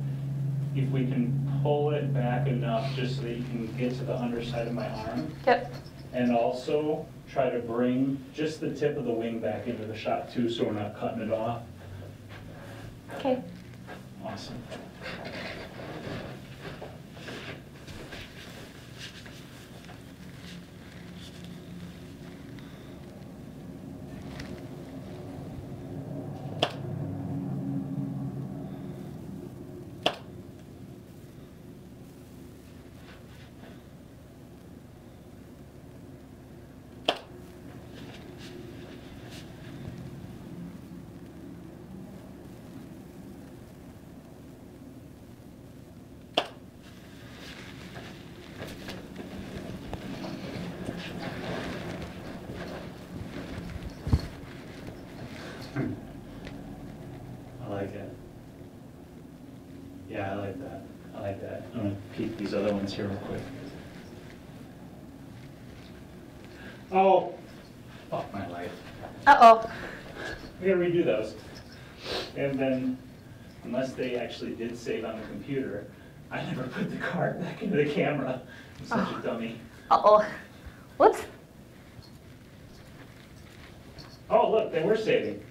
A: If we can pull it back enough just so that you can get to the underside of my arm,
B: Yep.
A: and also try to bring just the tip of the wing back into the shot too, so we're not cutting it off.
B: Okay.
A: Awesome. I like it. Yeah, I like that. I like that. I'm gonna peek these other ones here real quick. Oh, fuck my life.
B: Uh-oh.
A: We gotta redo those. And then, unless they actually did save on the computer, I never put the card back into the camera. I'm such a dummy.
B: Uh-oh. Whoops.
A: Oh, look, they were saving.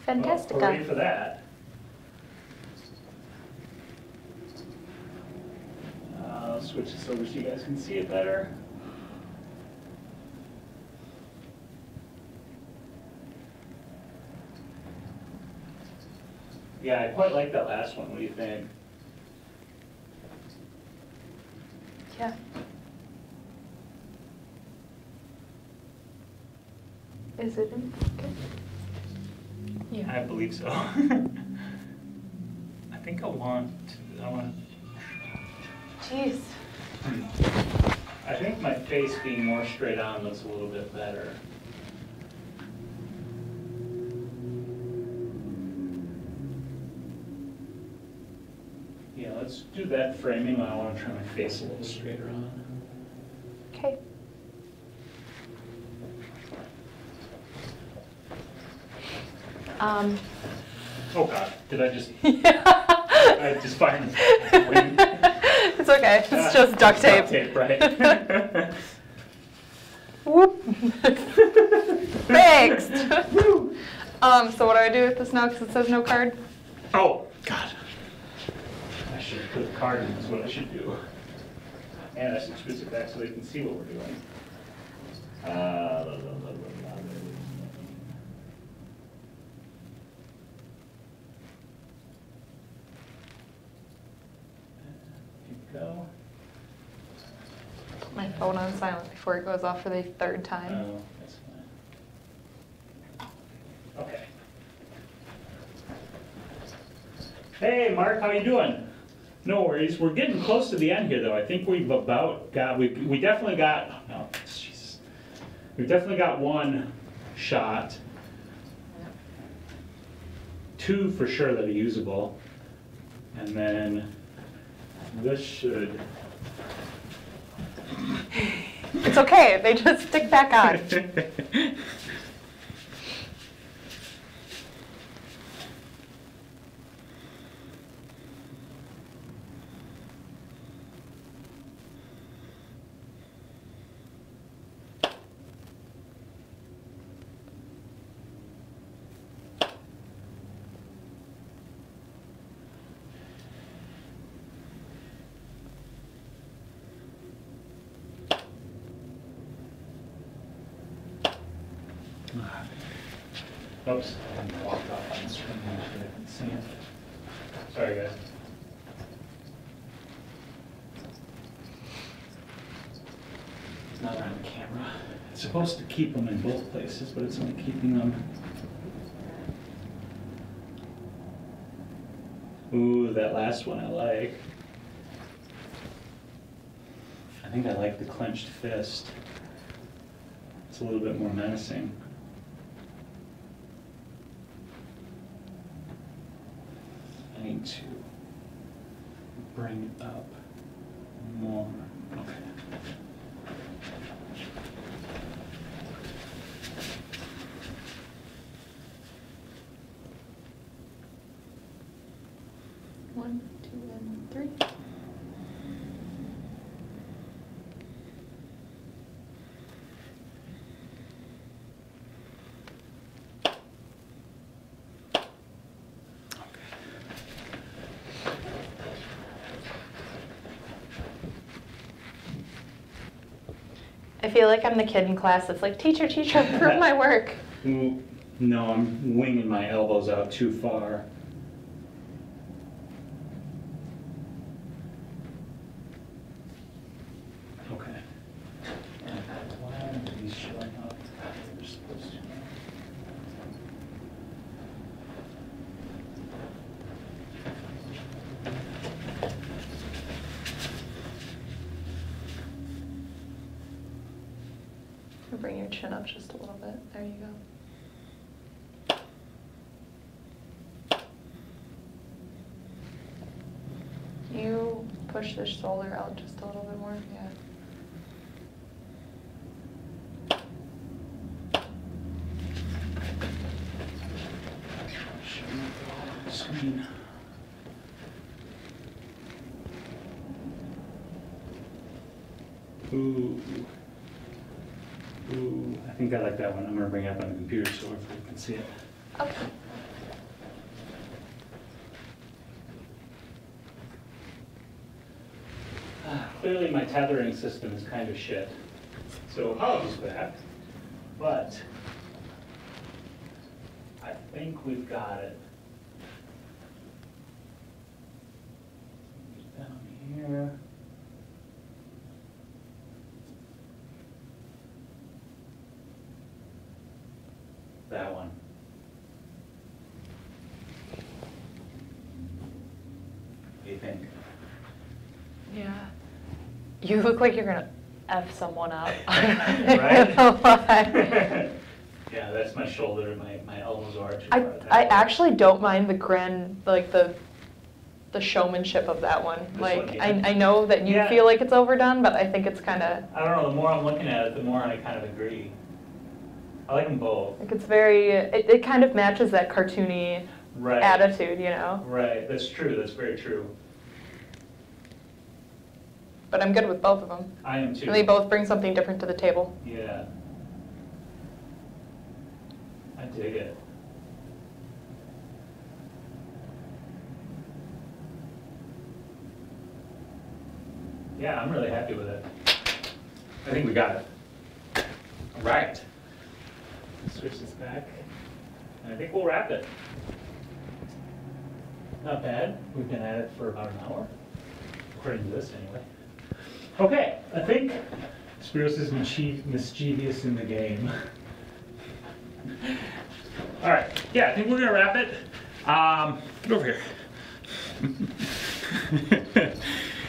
B: Fantastic.
A: Well, hooray for that. I'll switch this over so you guys can see it better. Yeah, I quite like that last one. What do you think?
B: Yeah. Is it in? Okay. Yeah.
A: I believe so. I think I want.
B: Jeez.
A: I think my face being more straight on looks a little bit better. Yeah, let's do that framing. I want to try my face a little straighter on.
B: Okay.
A: Oh God, did I just?
B: Yeah.
A: I just fired the wing.
B: It's okay. It's just duct tape.
A: Duct tape, right?
B: Whoop. Fixed. So what do I do with this now because it says no card?
A: Oh God. I should put a card in. That's what I should do. And I should switch it back so they can see what we're doing. Go.
B: My phone on silent before it goes off for the third time.
A: Oh, that's fine. Okay. Hey, Mark, how you doing? No worries. We're getting close to the end here, though. I think we've about got. We definitely got. Oh, no, Jesus. We've definitely got one shot. Two for sure that are usable, and then this should.
B: It's okay. They just stick back on.
A: Oops, I walked off on the screen. I couldn't see it. Sorry, guys. It's not on camera. It's supposed to keep them in both places, but it's only keeping them. Ooh, that last one I like. I think I like the clenched fist. It's a little bit more menacing. I need to bring it up more. Okay.
B: One, two, and three. I feel like I'm the kid in class that's like, teacher, teacher, prove my work.
A: Ooh, no, I'm winging my elbows out too far. Okay. Why aren't these showing up? They're supposed to.
B: Bring your chin up just a little bit. There you go. You push the shoulder out just a little bit more. Yeah.
A: Screen. Ooh. Ooh, I think I like that one. I'm going to bring it up on the computer so everyone can see it.
B: Okay.
A: Clearly my tethering system is kind of shit, so apologies for that, but I think we've got it. Down here. That one. What do you think?
B: Yeah. You look like you're gonna F someone up.
A: Right? Yeah, that's my shoulder. My elbows are too far.
B: I actually don't mind the grand, like the showmanship of that one.
A: This
B: like
A: one, yeah.
B: I know that you
A: Yeah.
B: feel like it's overdone, but I think it's kind of.
A: I don't know. The more I'm looking at it, the more I kind of agree. I like them both.
B: Like it's very. It kind of matches that cartoony
A: Right.
B: attitude, you know.
A: Right. That's true. That's very true.
B: But I'm good with both of them.
A: I am too.
B: And they both bring something different to the table.
A: Yeah. I dig it. Yeah, I'm really happy with it. I think we got it. All right. Switch this back. And I think we'll wrap it. Not bad. We've been at it for about an hour. According to this, anyway. Okay, I think Spyros is mischievous in the game. All right, yeah, I think we're gonna wrap it. Get over here.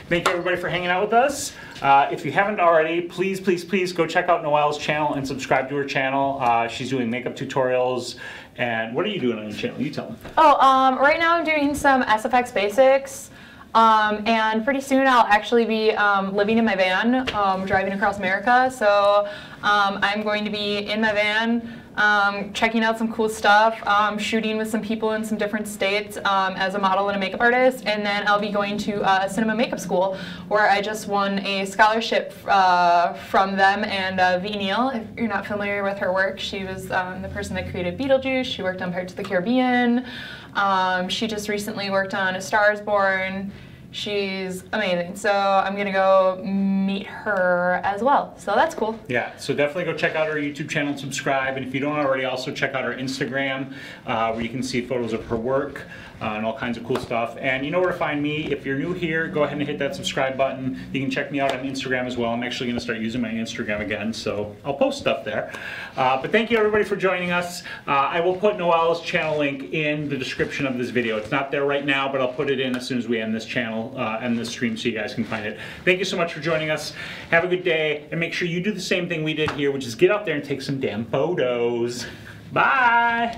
A: Thank you everybody for hanging out with us. If you haven't already, please, please, please go check out Noelle's channel and subscribe to her channel. She's doing makeup tutorials. And what are you doing on your channel? You tell them.
B: Oh, right now I'm doing some SFX basics. And pretty soon I'll actually be living in my van, driving across America. So I'm going to be in my van, checking out some cool stuff, shooting with some people in some different states as a model and a makeup artist. And then I'll be going to cinema makeup school, where I just won a scholarship from them and V. Neal. If you're not familiar with her work, she was the person that created Beetlejuice. She worked on Pirates of the Caribbean. She just recently worked on A Star is Born. She's amazing. So I'm gonna go meet her as well. So that's cool.
A: Yeah, so definitely go check out our YouTube channel and subscribe. And if you don't already, also check out our Instagram where you can see photos of her work and all kinds of cool stuff. And you know where to find me. If you're new here, go ahead and hit that subscribe button. You can check me out on Instagram as well. I'm actually going to start using my Instagram again, so I'll post stuff there. But thank you everybody for joining us. I will put Noelle's channel link in the description of this video. It's not there right now, but I'll put it in as soon as we end this channel, end this stream, so you guys can find it. Thank you so much for joining us. Have a good day, and make sure you do the same thing we did here, which is get out there and take some damn photos. Bye!